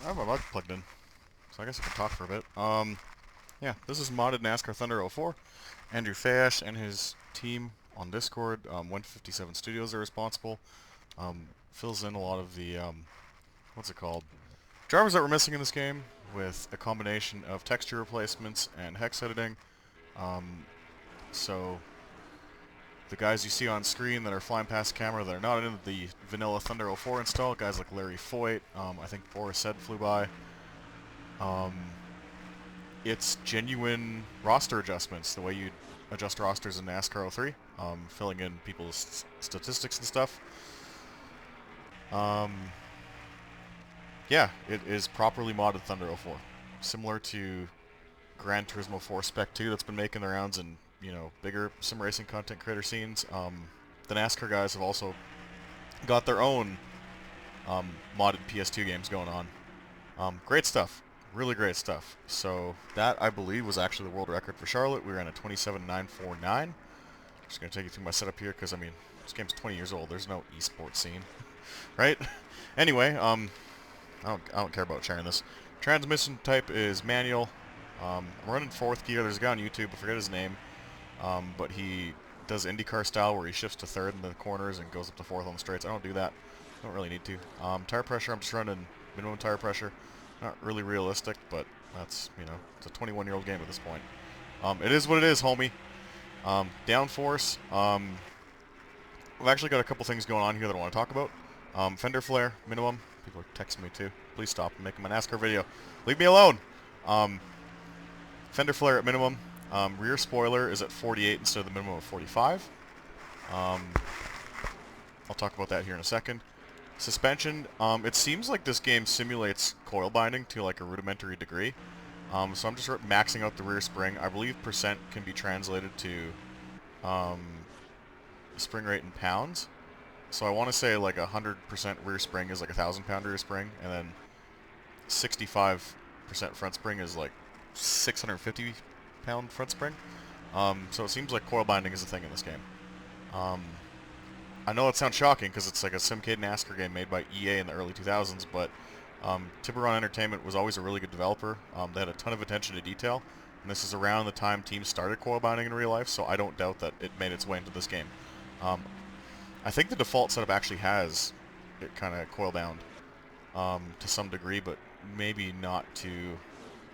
I have my mic plugged in, so I guess I can talk for a bit. Yeah, this is modded NASCAR Thunder 04. Andrew Fayash and his team on Discord, 157 Studios are responsible. Fills in a lot of the, what's it called? Drivers that were missing in this game with a combination of texture replacements and hex editing. Um, so the guys you see on screen that are flying past the camera that are not in the vanilla Thunder 04 install, guys like Larry Foyt, I think Boris said flew by. Um, it's genuine roster adjustments, the way you adjust rosters in NASCAR 03, filling in people's statistics and stuff. Um, yeah, it is properly modded Thunder 04, similar to Gran Turismo 4 Spec 2 that's been making the rounds in bigger sim racing content creator scenes. The NASCAR guys have also got their own modded PS2 games going on. Great stuff. Really great stuff. So that, I believe, was actually the world record for Charlotte. We ran a 27.949. Just going to take you through my setup here because, I mean, this game's 20 years old. There's no esports scene, right? Anyway, I don't care about sharing this. Transmission type is manual. I'm running fourth gear. There's a guy on YouTube, I forget his name, but he does IndyCar style where he shifts to third in the corners and goes up to fourth on the straights. I don't do that. Don't really need to. Tire pressure, I'm just running minimum tire pressure. Not really realistic, but that's, it's a 21-year-old game at this point. It is what it is, homie. Downforce. I've actually got a couple things going on here that I want to talk about. Fender flare, minimum. People are texting me too. Please stop. I'm making my NASCAR video. Leave me alone. Fender flare at minimum. Rear spoiler is at 48 instead of the minimum of 45. I'll talk about that here in a second. Suspension, it seems like this game simulates coil binding to like a rudimentary degree. So I'm just maxing out the rear spring. I believe percent can be translated to spring rate in pounds. So I want to say like 100% rear spring is like a 1,000-pound rear spring, and then 65% front spring is like 650-pound front spring. So it seems like coil binding is a thing in this game. I know it sounds shocking because it's like a Simcade NASCAR game made by EA in the early 2000s, but Tiburon Entertainment was always a really good developer. They had a ton of attention to detail, and this is around the time teams started coil binding in real life, so I don't doubt that it made its way into this game. I think the default setup actually has it kind of coil bound to some degree, but maybe not to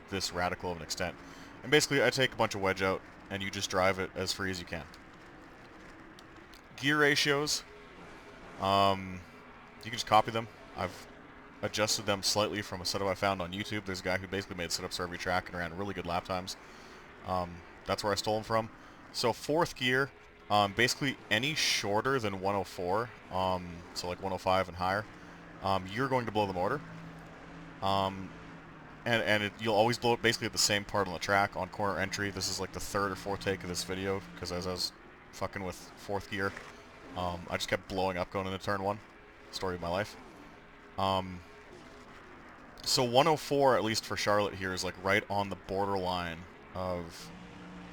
this radical of an extent. And basically, I take a bunch of wedge out, and you just drive it as free as you can. Gear ratios, you can just copy them. I've adjusted them slightly from a setup I found on YouTube. There's a guy who basically made setups for every track and ran really good lap times. That's where I stole them from. So fourth gear, basically any shorter than 104, so like 105 and higher, you're going to blow the motor. You'll always blow it basically at the same part on the track on corner entry. This is like the third or fourth take of this video because as I was fucking with fourth gear, I just kept blowing up going into turn one. Story of my life. So 104, at least for Charlotte here, is like right on the borderline of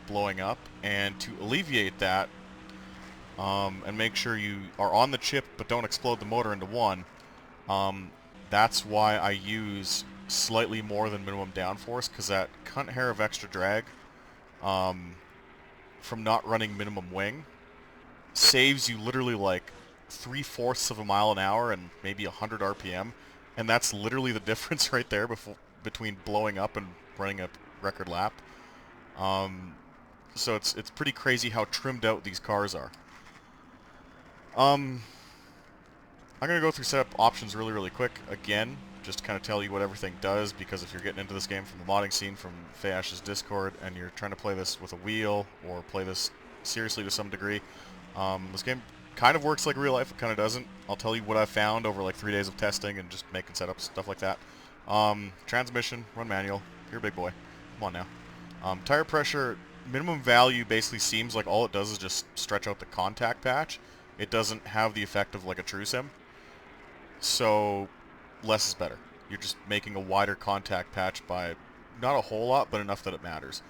blowing up, and to alleviate that and make sure you are on the chip but don't explode the motor into one, that's why I use slightly more than minimum downforce, because that cunt hair of extra drag from not running minimum wing saves you literally like 3/4 of a mile an hour and maybe 100 RPM, and that's literally the difference right there between blowing up and running a record lap. So it's pretty crazy how trimmed out these cars are. I'm gonna go through setup options really quick again, just to kind of tell you what everything does, because if you're getting into this game from the modding scene from Fayash's Discord and you're trying to play this with a wheel or play this seriously to some degree, this game kind of works like real life, it kind of doesn't. I'll tell you what I've found over like 3 days of testing and just making setups, stuff like that. Transmission, run manual, you're a big boy, come on now. Tire pressure, minimum value basically seems like all it does is just stretch out the contact patch. It doesn't have the effect of like a true sim. So less is better. You're just making a wider contact patch by not a whole lot, but enough that it matters.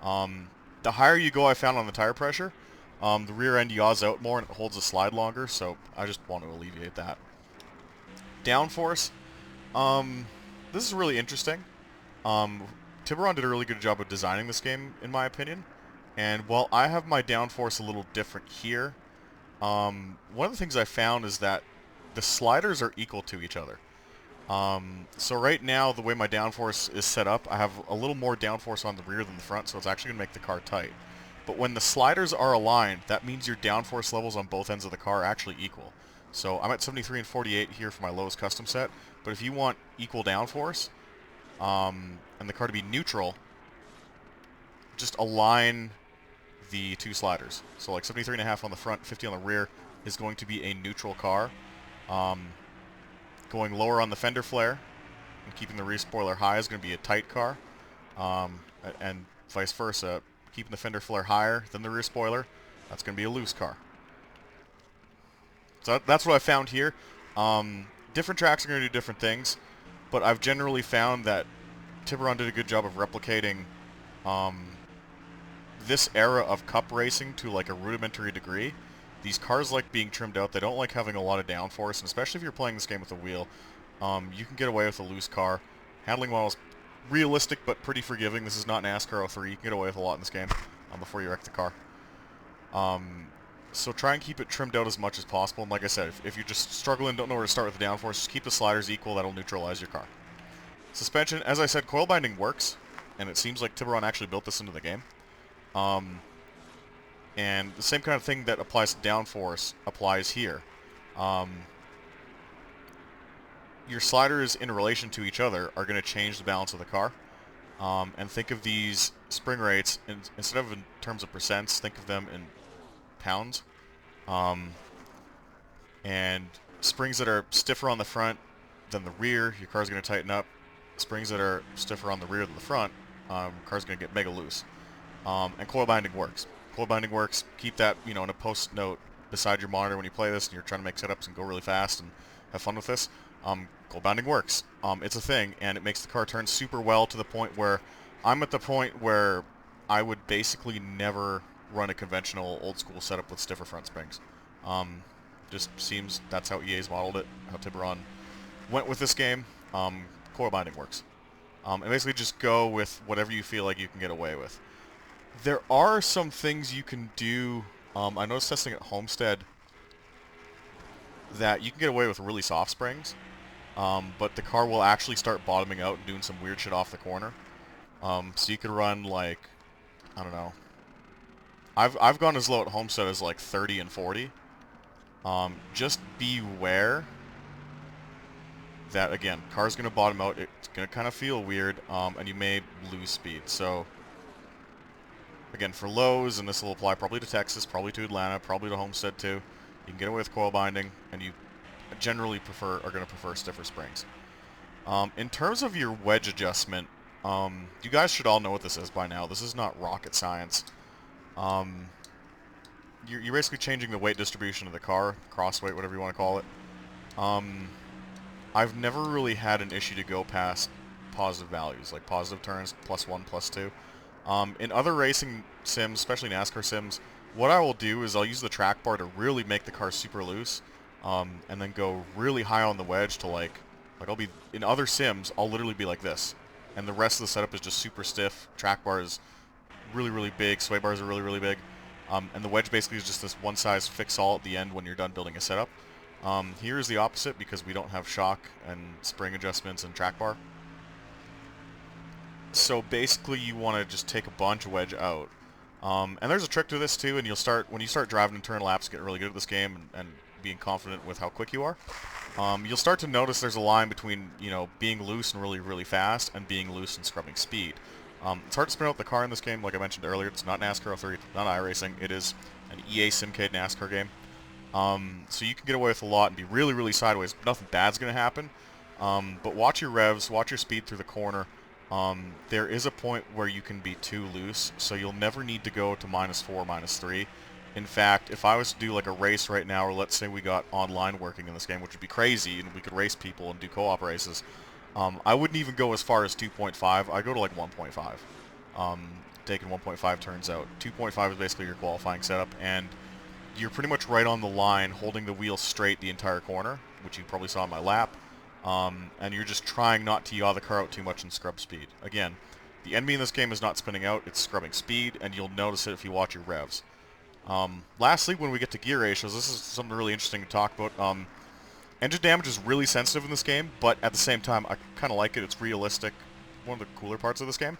The higher you go, I found on the tire pressure, the rear end yaws out more and it holds the slide longer, so I just want to alleviate that. Downforce, this is really interesting. Tiburon did a really good job of designing this game, in my opinion. And while I have my downforce a little different here, one of the things I found is that the sliders are equal to each other. So right now, the way my downforce is set up, I have a little more downforce on the rear than the front, so it's actually going to make the car tight. But when the sliders are aligned, that means your downforce levels on both ends of the car are actually equal. So I'm at 73 and 48 here for my Lowe's custom set, but if you want equal downforce, and the car to be neutral, just align the two sliders. So like 73.5 on the front, 50 on the rear is going to be a neutral car. Going lower on the fender flare and keeping the rear spoiler high is going to be a tight car, and vice versa. Keeping the fender flare higher than the rear spoiler, that's going to be a loose car. So that's what I found here. Different tracks are going to do different things, but I've generally found that Tiburon did a good job of replicating this era of cup racing to like a rudimentary degree. These cars like being trimmed out. They don't like having a lot of downforce, and especially if you're playing this game with a wheel, you can get away with a loose car. Handling model is realistic but pretty forgiving. This is not NASCAR 03. You can get away with a lot in this game before you wreck the car. So try and keep it trimmed out as much as possible. And like I said, if you're just struggling, don't know where to start with the downforce, just keep the sliders equal. That'll neutralize your car. Suspension, as I said, coil binding works, and it seems like Tiburon actually built this into the game. And the same kind of thing that applies to downforce applies here. Your sliders in relation to each other are going to change the balance of the car. And think of these spring rates, instead of in terms of percents, think of them in pounds. And springs that are stiffer on the front than the rear, your car's going to tighten up. Springs that are stiffer on the rear than the front, car's going to get mega loose. And coil binding works. Coil binding works. Keep that, in a post note beside your monitor when you play this and you're trying to make setups and go really fast and have fun with this. Coil binding works. It's a thing, and it makes the car turn super well to the point where I'm at the point where I would basically never run a conventional old school setup with stiffer front springs. Just seems that's how EA's modeled it, how Tiburon went with this game. Coil binding works. And basically just go with whatever you feel like you can get away with. There are some things you can do. I noticed testing at Homestead that you can get away with really soft springs, but the car will actually start bottoming out and doing some weird shit off the corner. So you could run like, I don't know. I've gone as low at Homestead as like 30 and 40. Just beware that, again, car's going to bottom out. It's going to kind of feel weird, and you may lose speed. So, again, for Lowe's, and this will apply probably to Texas, probably to Atlanta, probably to Homestead too, you can get away with coil binding, and you generally are going to prefer stiffer springs. In terms of your wedge adjustment, you guys should all know what this is by now. This is not rocket science. You're basically changing the weight distribution of the car, cross weight, whatever you want to call it. I've never really had an issue to go past positive values, like positive turns, +1, +2. In other racing sims, especially NASCAR sims, what I will do is I'll use the track bar to really make the car super loose, and then go really high on the wedge to like I'll be, in other sims, I'll literally be like this. And the rest of the setup is just super stiff. Track bar is really, really big. Sway bars are really, really big. And the wedge basically is just this one-size-fits-all at the end when you're done building a setup. Here is the opposite because we don't have shock and spring adjustments and track bar. So basically you want to just take a bunch of wedge out. And there's a trick to this too, and when you start driving and turn laps, getting really good at this game and being confident with how quick you are, you'll start to notice there's a line between, being loose and really, really fast and being loose and scrubbing speed. It's hard to spin out the car in this game, like I mentioned earlier. It's not NASCAR 03, not iRacing. It is an EA Simcade NASCAR game. So you can get away with a lot and be really, really sideways. Nothing bad's going to happen. But watch your revs, watch your speed through the corner. There is a point where you can be too loose, so you'll never need to go to -4, -3. In fact, if I was to do like a race right now, or let's say we got online working in this game, which would be crazy, and we could race people and do co-op races, I wouldn't even go as far as 2.5. I'd go to like 1.5. Taking 1.5 turns out. 2.5 is basically your qualifying setup, and you're pretty much right on the line, holding the wheel straight the entire corner, which you probably saw on my lap. and you're just trying not to yaw the car out too much and scrub speed. Again, the enemy in this game is not spinning out, it's scrubbing speed, and you'll notice it if you watch your revs. Lastly, when we get to gear ratios, this is something really interesting to talk about. Engine damage is really sensitive in this game, but at the same time, I kind of like it. It's realistic. One of the cooler parts of this game.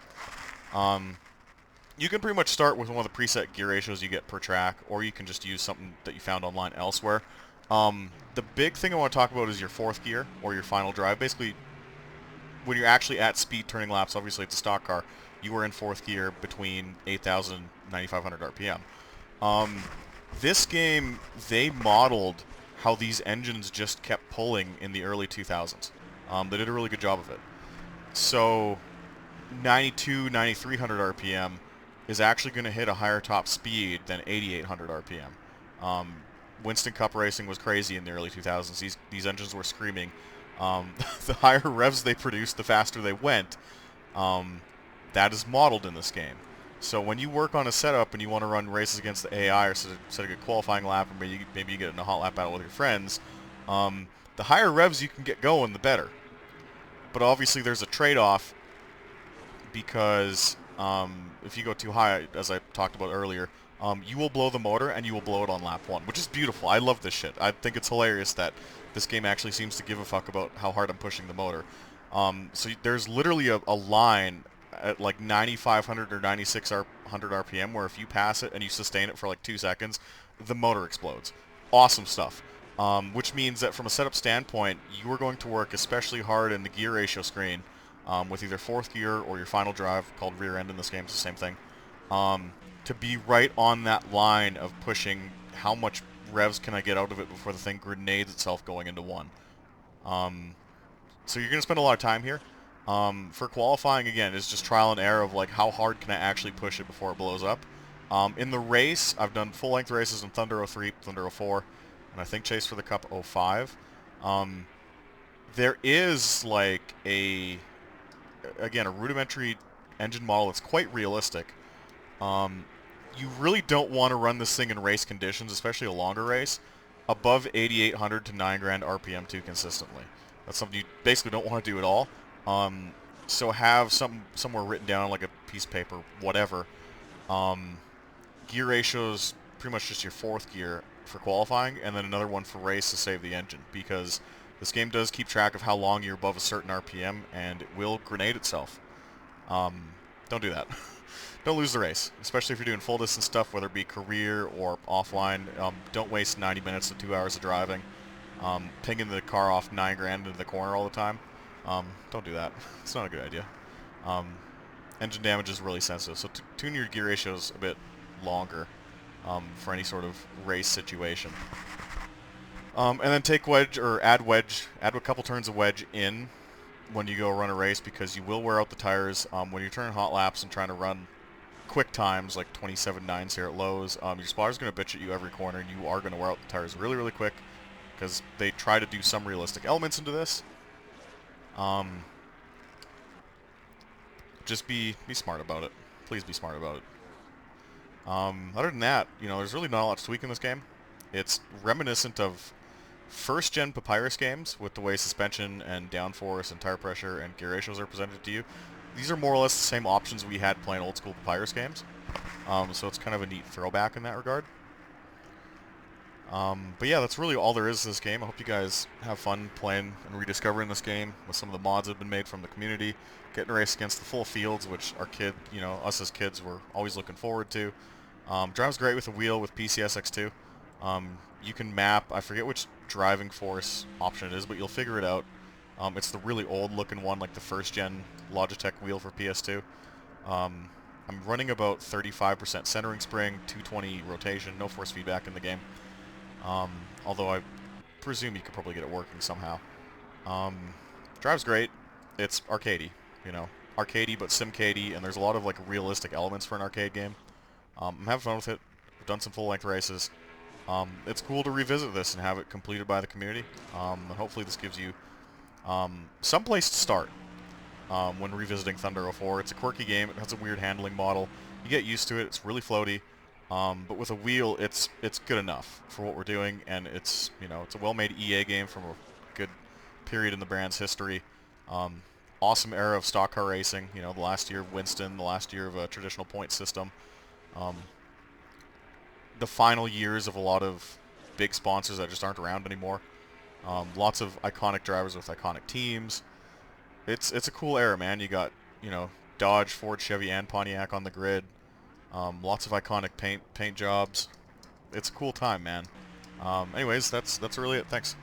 You can pretty much start with one of the preset gear ratios you get per track, or you can just use something that you found online elsewhere. The big thing I want to talk about is your fourth gear, or your final drive. Basically, when you're actually at speed turning laps, obviously it's a stock car, you are in fourth gear between 8,000 and 9,500 RPM. This game, they modeled how these engines just kept pulling in the early 2000s. They did a really good job of it. So, 92, 9,300 RPM is actually going to hit a higher top speed than 8,800 RPM. Winston Cup racing was crazy in the early 2000s. These engines were screaming. The higher revs they produced, the faster they went. That is modeled in this game. So when you work on a setup and you want to run races against the AI or set a good qualifying lap, or maybe you get in a hot lap battle with your friends, the higher revs you can get going, the better. But obviously there's a trade-off, because if you go too high, as I talked about earlier, you will blow the motor and you will blow it on lap 1, which is beautiful. I love this shit. I think it's hilarious that this game actually seems to give a fuck about how hard I'm pushing the motor. So there's literally a line at like 9,500 or 9,600 RPM where if you pass it and you sustain it for like 2 seconds, the motor explodes. Awesome stuff. Which means that from a setup standpoint, you are going to work especially hard in the gear ratio screen with either fourth gear or your final drive, called rear end in this game, it's the same thing, to be right on that line of pushing how much revs can I get out of it before the thing grenades itself going into 1. So you're going to spend a lot of time here. For qualifying, again, it's just trial and error of like how hard can I actually push it before it blows up. In the race, I've done full-length races in Thunder 03, Thunder 04, and I think Chase for the Cup 05. There is like a rudimentary engine model that's quite realistic. You really don't want to run this thing in race conditions, especially a longer race, above 8,800 to 9 grand RPM too consistently. That's something you basically don't want to do at all. So have somewhere written down, like a piece of paper, whatever. Gear ratios, pretty much just your fourth gear for qualifying, and then another one for race to save the engine, because this game does keep track of how long you're above a certain RPM, and it will grenade itself. Don't do that. Don't lose the race, especially if you're doing full distance stuff, whether it be career or offline. Don't waste 90 minutes to 2 hours of driving, pinging the car off 9 grand into the corner all the time. Don't do that. It's not a good idea. Engine damage is really sensitive, so tune your gear ratios a bit longer for any sort of race situation. And then take wedge, or add a couple turns of wedge in when you go run a race, because you will wear out the tires. When you're turning hot laps and trying to run quick times like 27.9s here at Lowe's, your spotter's going to bitch at you every corner, and you are going to wear out the tires really, really quick, because they try to do some realistic elements into this. Just be smart about it. Please be smart about it. Other than that, there's really not a lot to tweak in this game. It's reminiscent of first-gen Papyrus games, with the way suspension and downforce and tire pressure and gear ratios are presented to you. These are more or less the same options we had playing old-school Papyrus games. So it's kind of a neat throwback in that regard. But yeah, that's really all there is to this game. I hope you guys have fun playing and rediscovering this game with some of the mods that have been made from the community, getting a race against the full fields, which our us as kids were always looking forward to. Drives great with a wheel with PCSX2. You can map, I forget which driving force option it is, but you'll figure it out. It's the really old looking one, like the first gen Logitech wheel for PS2. I'm running about 35% centering spring, 220 rotation, no force feedback in the game. Although I presume you could probably get it working somehow. Drives great. It's arcadey, arcadey but simcadey, and there's a lot of like realistic elements for an arcade game. I'm having fun with it. I've done some full-length races. It's cool to revisit this and have it completed by the community. And hopefully this gives you some place to start when revisiting Thunder 04. It's a quirky game. It has a weird handling model. You get used to it. It's really floaty. But with a wheel, it's good enough for what we're doing, and it's a well-made EA game from a good period in the brand's history. Awesome era of stock car racing. You know, the last year of Winston, the last year of a traditional point system. Um, the final years of a lot of big sponsors that just aren't around anymore. Lots of iconic drivers with iconic teams. It's a cool era, man. You got, you know, Dodge, Ford, Chevy, and Pontiac on the grid. Lots of iconic paint jobs. It's a cool time, man. Anyways, that's really it. Thanks.